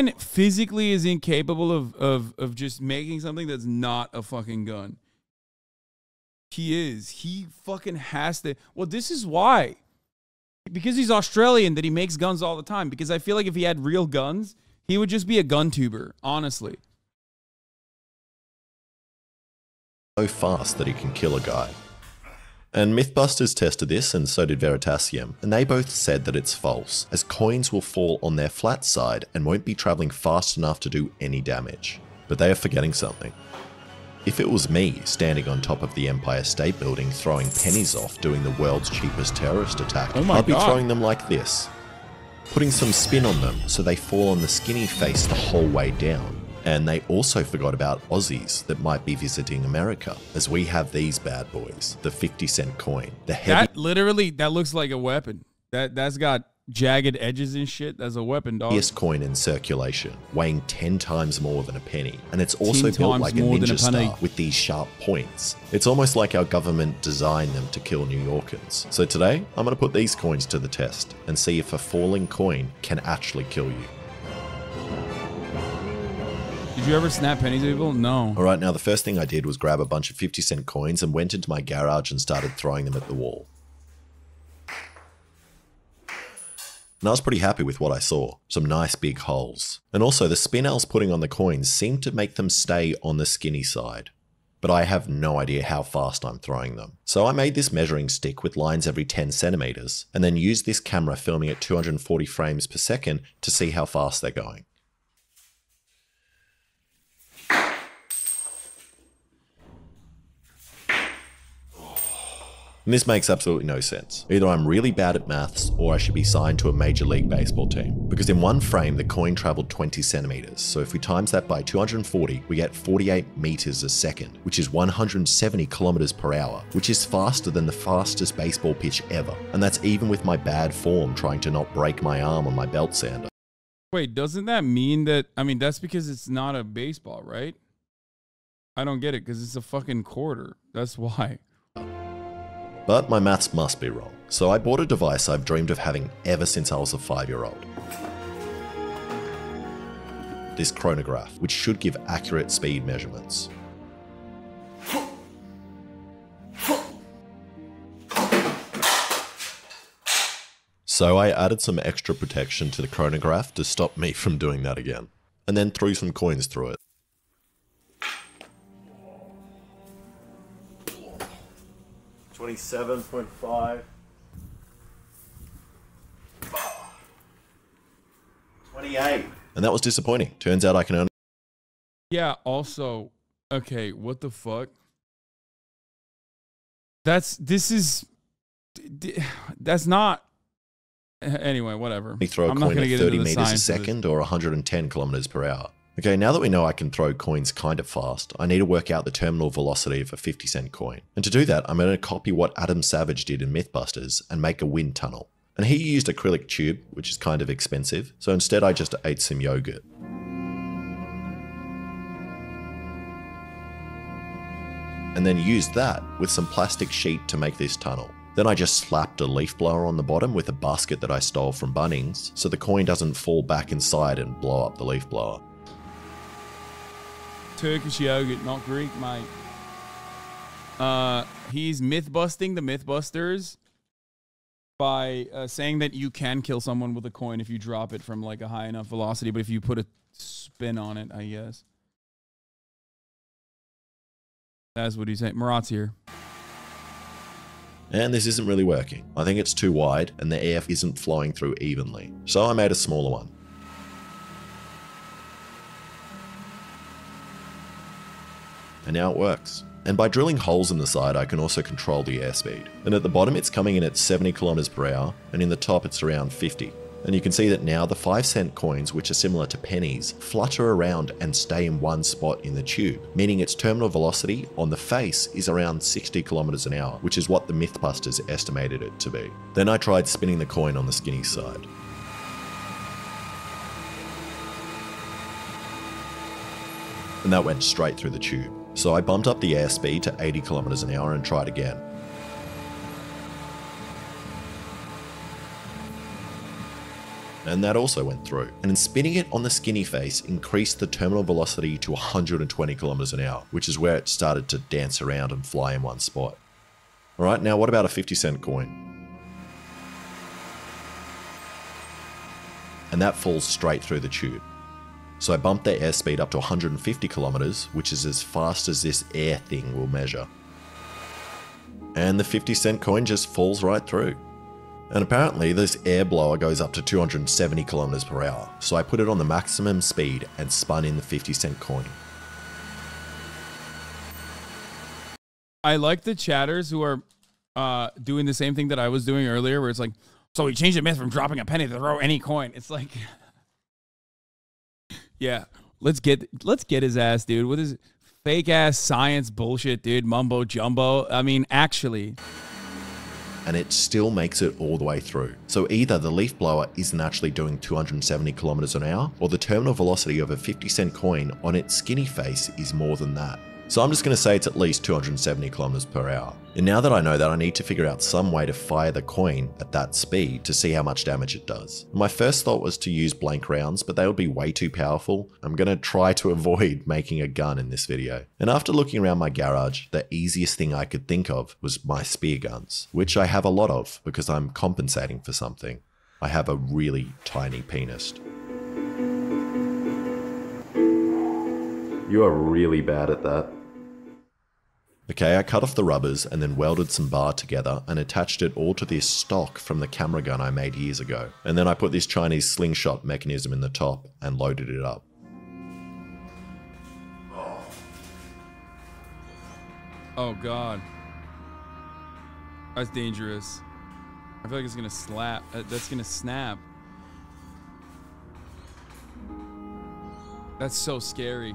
man physically is incapable of just making something that's not a fucking gun. He is. He fucking has to. Well, this is why. Because he's Australian that he makes guns all the time. Because I feel like if he had real guns, he would just be a gun tuber, honestly. So fast that he can kill a guy. And Mythbusters tested this, and so did Veritasium, and they both said that it's false, as coins will fall on their flat side and won't be travelling fast enough to do any damage. But they are forgetting something. If it was me standing on top of the Empire State Building throwing pennies off doing the world's cheapest terrorist attack, I'd be throwing them like this. Putting some spin on them so they fall on the skinny face the whole way down. And they also forgot about Aussies that might be visiting America, as we have these bad boys, the 50-cent coin. The heavy that looks like a weapon. That's got jagged edges and shit. That's a weapon, dog. Heaviest coin in circulation, weighing 10 times more than a penny. And it's also built like a ninja star with these sharp points. It's almost like our government designed them to kill New Yorkers. So today, I'm going to put these coins to the test and see if a falling coin can actually kill you. Did you ever snap pennies at people? No. Alright, now the first thing I did was grab a bunch of 50-cent coins and went into my garage and started throwing them at the wall. And I was pretty happy with what I saw. Some nice big holes. And also the spin I was putting on the coins seemed to make them stay on the skinny side. But I have no idea how fast I'm throwing them. So I made this measuring stick with lines every 10 centimeters, and then used this camera filming at 240 frames per second to see how fast they're going. And this makes absolutely no sense. Either I'm really bad at maths or I should be signed to a Major League Baseball team. Because in one frame, the coin traveled 20 centimeters. So if we times that by 240, we get 48 meters a second, which is 170 kilometers per hour, which is faster than the fastest baseball pitch ever. And that's even with my bad form trying to not break my arm on my belt sander. Wait, doesn't that mean that, I mean, that's because it's not a baseball, right? I don't get it, because it's a fucking quarter. That's why. But my maths must be wrong, so I bought a device I've dreamed of having ever since I was a 5-year-old. This chronograph, which should give accurate speed measurements. So I added some extra protection to the chronograph to stop me from doing that again, and then threw some coins through it. 27.5. 28. And that was disappointing. Turns out I can only... Yeah, also, okay, what the fuck? That's not... Anyway, whatever. Throw a coin at 30 meters a second or 110 kilometers per hour. Okay, now that we know I can throw coins kind of fast, I need to work out the terminal velocity of a 50-cent coin. And to do that, I'm going to copy what Adam Savage did in Mythbusters and make a wind tunnel. And he used acrylic tube, which is kind of expensive, so instead I just ate some yogurt. And then used that with some plastic sheet to make this tunnel. Then I just slapped a leaf blower on the bottom with a basket that I stole from Bunnings, so the coin doesn't fall back inside and blow up the leaf blower. Turkish yogurt, not Greek, mate. He's myth-busting the Mythbusters by saying that you can kill someone with a coin if you drop it from like a high enough velocity, but if you put a spin on it, I guess. That's what he's saying. Murat's here. And this isn't really working. I think it's too wide and the air isn't flowing through evenly. So I made a smaller one. And now it works. And by drilling holes in the side, I can also control the airspeed. And at the bottom, it's coming in at 70 kilometers per hour, and in the top, it's around 50. And you can see that now the 5-cent coins, which are similar to pennies, flutter around and stay in one spot in the tube, meaning its terminal velocity on the face is around 60 kilometers an hour, which is what the Mythbusters estimated it to be. Then I tried spinning the coin on the skinny side. And that went straight through the tube. So I bumped up the airspeed to 80 kilometers an hour and tried again. and that also went through. And in spinning it on the skinny face increased the terminal velocity to 120 kilometers an hour, which is where it started to dance around and fly in one spot. Alright, now what about a 50-cent coin? And that falls straight through the tube. So I bumped their airspeed up to 150 kilometers, which is as fast as this air thing will measure. And the 50-cent coin just falls right through. And apparently this air blower goes up to 270 kilometers per hour, so I put it on the maximum speed and spun in the 50-cent coin. I like the chatters who are doing the same thing that I was doing earlier, where it's like, so he changed the myth from dropping a penny to throw any coin. It's like, yeah, let's get his ass, dude. What is fake ass science bullshit, dude? Mumbo jumbo. I mean, actually. And it still makes it all the way through. So either the leaf blower isn't actually doing 270 kilometers an hour, or the terminal velocity of a 50-cent coin on its skinny face is more than that. So I'm just going to say it's at least 270 kilometers per hour. And now that I know that, I need to figure out some way to fire the coin at that speed to see how much damage it does. My first thought was to use blank rounds, but they would be way too powerful. I'm going to try to avoid making a gun in this video. And after looking around my garage, the easiest thing I could think of was my spear guns, which I have a lot of because I'm compensating for something. I have a really tiny penis. You are really bad at that. Okay, I cut off the rubbers and then welded some bar together and attached it all to this stock from the camera gun I made years ago. And then I put this Chinese slingshot mechanism in the top and loaded it up. Oh God. That's dangerous. I feel like it's gonna slap. That's gonna snap. That's so scary.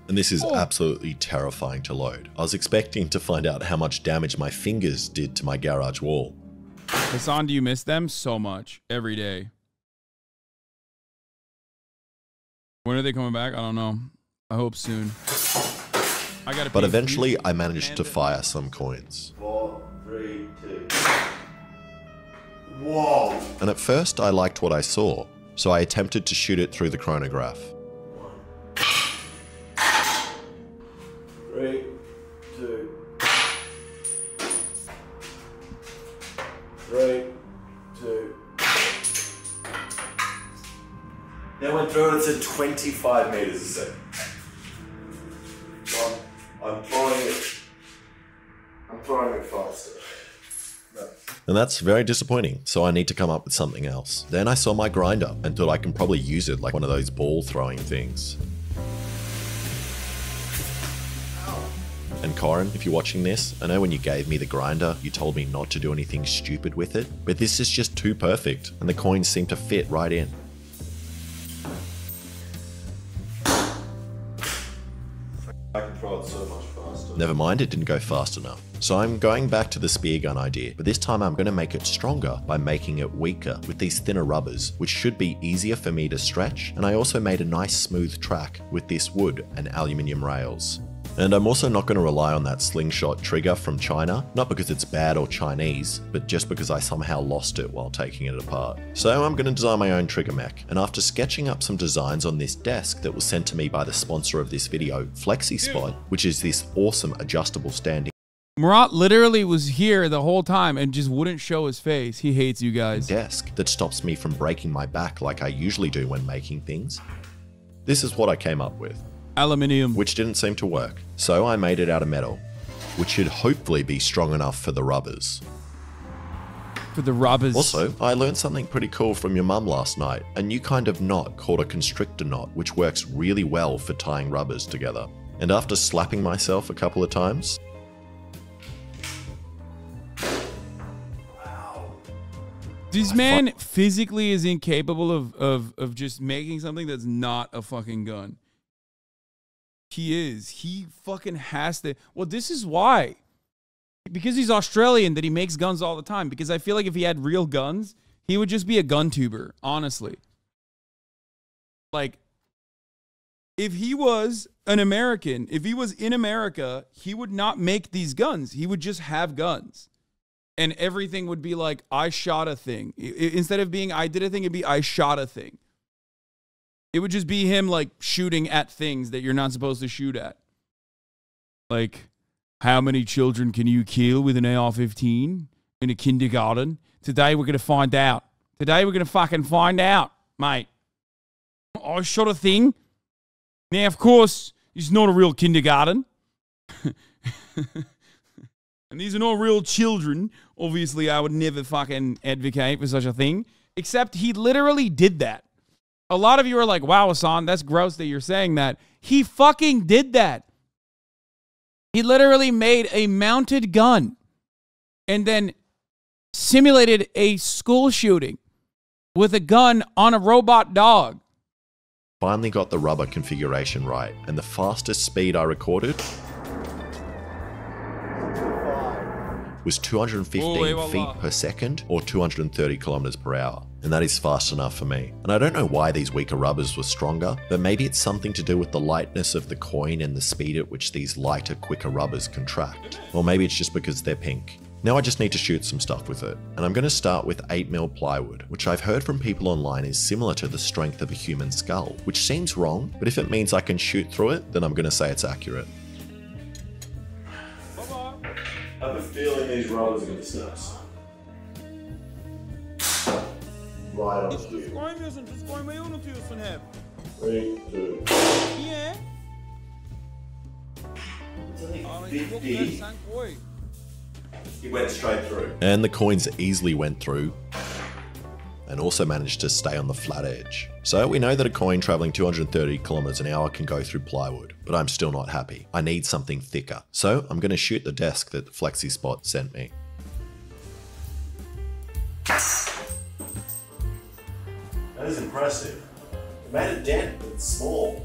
And this is absolutely terrifying to load. I was expecting to find out how much damage my fingers did to my garage wall. Hasan, do you miss them? So much. Every day. When are they coming back? I don't know. I hope soon. But eventually I managed to fire some coins. 4, 3, 2. Whoa! And at first I liked what I saw, so I attempted to shoot it through the chronograph. 3, 2. 3, 2. Now went through and it said 25 meters a second. I'm throwing it faster. No. And that's very disappointing, so I need to come up with something else. Then I saw my grinder and thought I can probably use it like one of those ball throwing things. And Corin, if you're watching this, I know when you gave me the grinder, you told me not to do anything stupid with it, but this is just too perfect, and the coins seem to fit right in. I can throw it so much faster. Never mind, it didn't go fast enough. So I'm going back to the spear gun idea, but this time I'm going to make it stronger by making it weaker with these thinner rubbers, which should be easier for me to stretch, and I also made a nice smooth track with this wood and aluminium rails. And I'm also not going to rely on that slingshot trigger from China, not because it's bad or Chinese, but just because I somehow lost it while taking it apart. So I'm going to design my own trigger mech, and after sketching up some designs on this desk that was sent to me by the sponsor of this video, FlexiSpot, which is this awesome adjustable standing Murat literally was here the whole time and just wouldn't show his face. He hates you guys. desk that stops me from breaking my back like I usually do when making things. This is what I came up with. Aluminium. Which didn't seem to work, so I made it out of metal, which should hopefully be strong enough for the rubbers. For the rubbers. Also, I learned something pretty cool from your mum last night, a new kind of knot called a constrictor knot, which works really well for tying rubbers together. And after slapping myself a couple of times, this man physically is incapable of just making something that's not a fucking gun. He is. He fucking has to. Well, this is why. Because he's Australian that he makes guns all the time. Because I feel like if he had real guns, he would just be a gun tuber, honestly. Like, if he was an American, if he was in America, he would not make these guns. He would just have guns. And everything would be like, I shot a thing. Instead of being, I did a thing, it'd be, I shot a thing. It would just be him, like, shooting at things that you're not supposed to shoot at. Like, how many children can you kill with an AR-15 in a kindergarten? Today we're going to find out. Today we're going to fucking find out, mate. I shot a thing. Now, of course, it's not a real kindergarten. And these are not real children. Obviously, I would never fucking advocate for such a thing. Except he literally did that. A lot of you are like, wow, Hasan, that's gross that you're saying that. He fucking did that. He literally made a mounted gun and then simulated a school shooting with a gun on a robot dog. Finally got the rubber configuration right, and the fastest speed I recorded was 215 feet per second or 230 kilometers per hour. And that is fast enough for me. And I don't know why these weaker rubbers were stronger, but maybe it's something to do with the lightness of the coin and the speed at which these lighter, quicker rubbers contract. Or maybe it's just because they're pink. Now I just need to shoot some stuff with it. And I'm going to start with 8mm plywood, which I've heard from people online is similar to the strength of a human skull, which seems wrong, but if it means I can shoot through it, then I'm going to say it's accurate. I have a feeling these rollers are going to snaps. Right on cue. 3, 2. Yeah. It's only 50. He went straight through. And the coins easily went through and also managed to stay on the flat edge. So we know that a coin traveling 230 kilometers an hour can go through plywood, but I'm still not happy. I need something thicker. So I'm going to shoot the desk that FlexiSpot sent me. That is impressive. It made a dent, but it's small.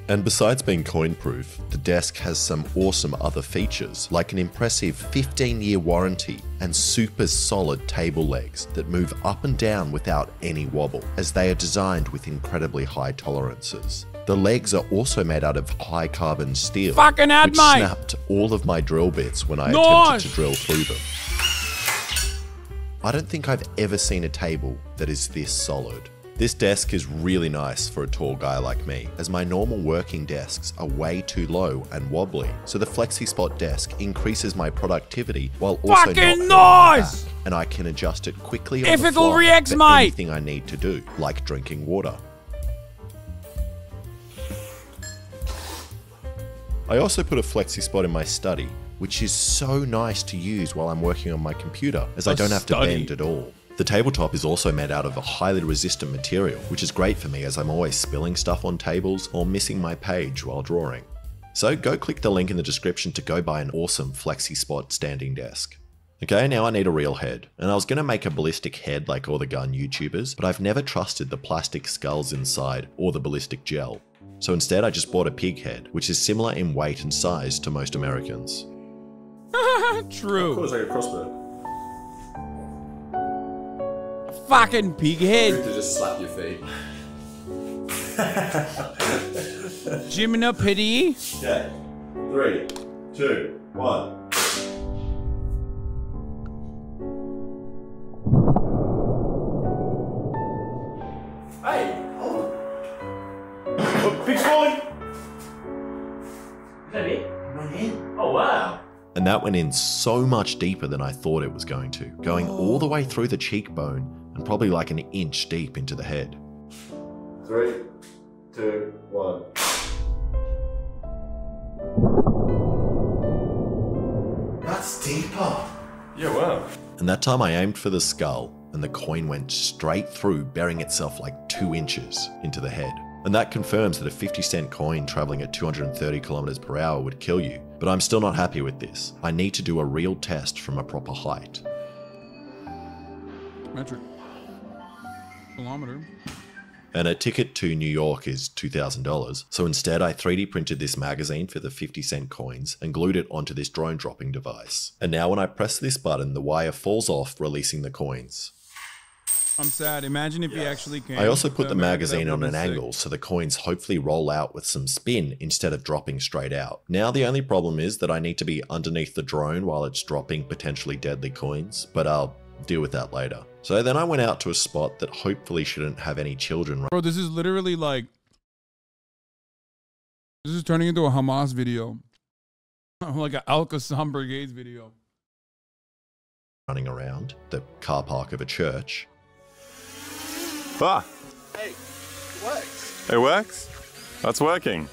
And besides being coin-proof, the desk has some awesome other features, like an impressive 15-year warranty and super solid table legs that move up and down without any wobble, as they are designed with incredibly high tolerances. The legs are also made out of high-carbon steel, which snapped all of my drill bits when I attempted to drill through them. I don't think I've ever seen a table that is this solid. This desk is really nice for a tall guy like me, as my normal working desks are way too low and wobbly, so the FlexiSpot desk increases my productivity while also not hurting my back, and I can adjust it quickly on the fly for anything I need to do, like drinking water. I also put a FlexiSpot in my study, which is so nice to use while I'm working on my computer, as I don't have to bend at all. The tabletop is also made out of a highly resistant material, which is great for me as I'm always spilling stuff on tables or missing my page while drawing. So go click the link in the description to go buy an awesome FlexiSpot standing desk. Okay, now I need a real head. And I was going to make a ballistic head like all the gun YouTubers, but I've never trusted the plastic skulls inside or the ballistic gel. So instead I just bought a pig head, which is similar in weight and size to most Americans. True. It was like a crossbow. Fucking pig head. You have to just slap your feet. Jimina pity. Okay. 3, 2, 1. Hey! Oh! Pig's falling! Is that it? Went in? Oh wow! And that went in so much deeper than I thought it was going to, going all the way through the cheekbone and probably like an inch deep into the head. 3, 2, 1. That's deeper. Yeah, wow. And that time I aimed for the skull and the coin went straight through, burying itself like 2 inches into the head. And that confirms that a 50-cent coin traveling at 230 kilometers per hour would kill you. But I'm still not happy with this. I need to do a real test from a proper height. Metric. Kilometer. And a ticket to New York is $2,000. So instead I 3D printed this magazine for the 50-cent coins and glued it onto this drone dropping device. And now when I press this button, the wire falls off, releasing the coins. I'm sad. Imagine if he actually came. I also put to the America, magazine that on would've an been sick. angle so the coins hopefully roll out with some spin instead of dropping straight out. Now the only problem is that I need to be underneath the drone while it's dropping potentially deadly coins, but I'll deal with that later. So then I went out to a spot that hopefully shouldn't have any children. Bro, this is literally like, this is turning into a Hamas video. Like an Al Qassam Brigades video. Running around the car park of a church. Ah, Hey, it works. it works? That's working.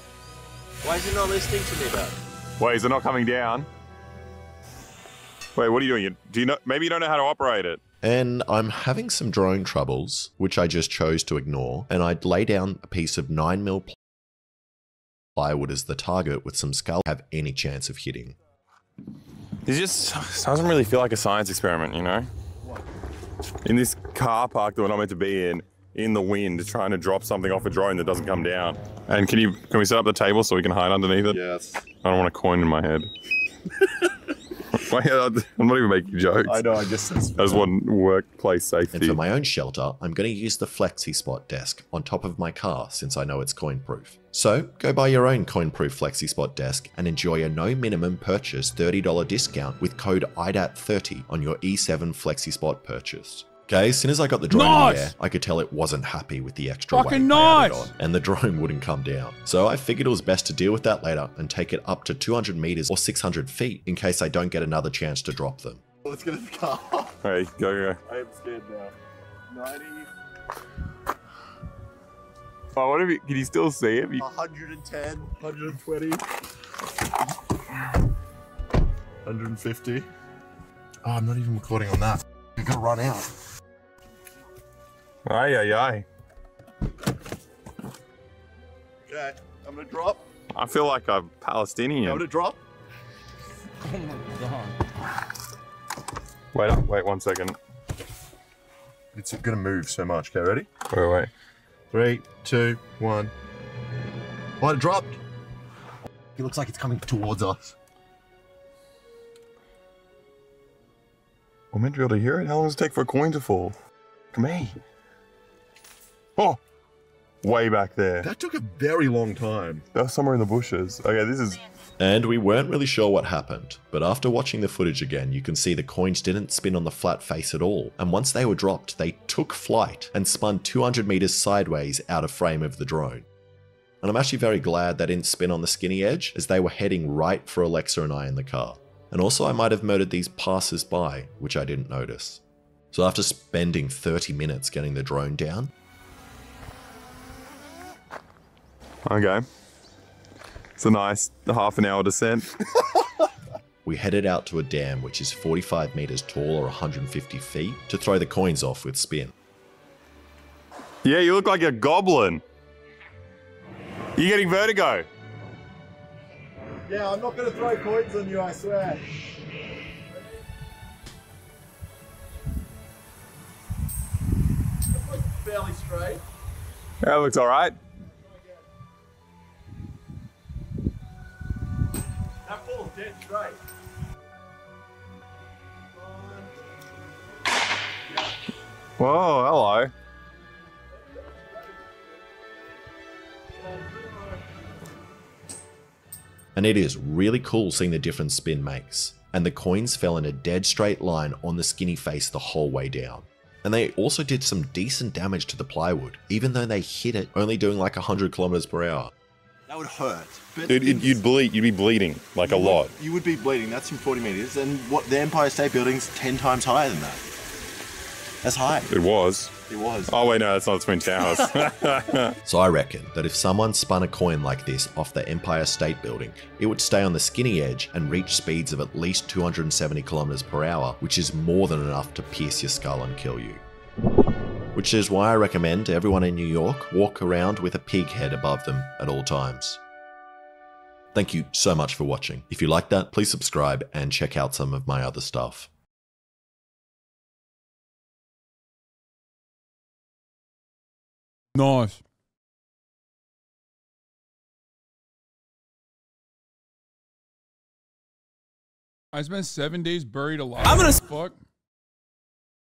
Why is he not listening to me though? Wait, is it not coming down? Wait, what are you doing? Do you know? Maybe you don't know how to operate it. And I'm having some drone troubles, which I just chose to ignore, and I'd lay down a piece of 9mm plywood as the target with some skull have any chance of hitting. It just doesn't really feel like a science experiment, you know? What? In this car park that we're not meant to be in the wind, trying to drop something off a drone that doesn't come down. And can we set up the table so we can hide underneath it? Yes. I don't want a coin in my head. Wait, I'm not even making jokes. I know, I just... I just want workplace safety. And for my own shelter, I'm going to use the Flexi Spot desk on top of my car since I know it's coin-proof. So, go buy your own coin-proof Flexi Spot desk and enjoy a no minimum purchase $30 discount with code IDAT30 on your E7 Flexi Spot purchase. Okay, as soon as I got the drone in Nice! the air, I could tell it wasn't happy with the extra Fucking weight I added nice! on, and the drone wouldn't come down. So I figured it was best to deal with that later and take it up to 200 meters or 600 feet in case I don't get another chance to drop them. Let's get in the car. Hey, go. I am scared now. 90, Oh, what if you, can you still see it? 110, 120, 150. Oh, I'm not even recording on that. I gotta run out. Aye. Okay, I'm gonna drop. I feel like I'm Palestinian. I'm gonna drop. Oh my god. Wait 1 second. It's gonna move so much. Okay, ready? Wait. 3, 2, 1. Oh, it dropped. It looks like it's coming towards us. We're meant to be able to hear it. How long does it take for a coin to fall? To me. Oh, way back there. That took a very long time. That was somewhere in the bushes. Okay, this is... And we weren't really sure what happened, but after watching the footage again, you can see the coins didn't spin on the flat face at all, and once they were dropped, they took flight and spun 200 meters sideways out of frame of the drone. And I'm actually very glad they didn't spin on the skinny edge, as they were heading right for Alexa and I in the car. And also I might have murdered these passers-by, which I didn't notice. So after spending 30 minutes getting the drone down, Okay. It's a nice half an hour descent. we headed out to a dam which is 45 meters tall or 150 feet to throw the coins off with spin. Yeah, you look like a goblin. You're getting vertigo. Yeah, I'm not gonna throw coins on you, I swear. That looks fairly straight. That looks all right. That falls dead straight. Whoa, hello. And it is really cool seeing the difference spin makes. And the coins fell in a dead straight line on the skinny face the whole way down. And they also did some decent damage to the plywood, even though they hit it only doing like 100 kilometers per hour. That would hurt. But You'd be bleeding like a lot. You would be bleeding. That's from 40 meters. And what the Empire State Building's 10 times higher than that. That's high. It was. It was. Oh wait, no, that's not the Twin Towers. So I reckon that if someone spun a coin like this off the Empire State Building, it would stay on the skinny edge and reach speeds of at least 270 kilometers per hour, which is more than enough to pierce your skull and kill you. Which is why I recommend everyone in New York walk around with a pig head above them at all times. Thank you so much for watching. If you like that, please subscribe and check out some of my other stuff. Nice. I spent 7 days buried alive. I'm gonna fuck.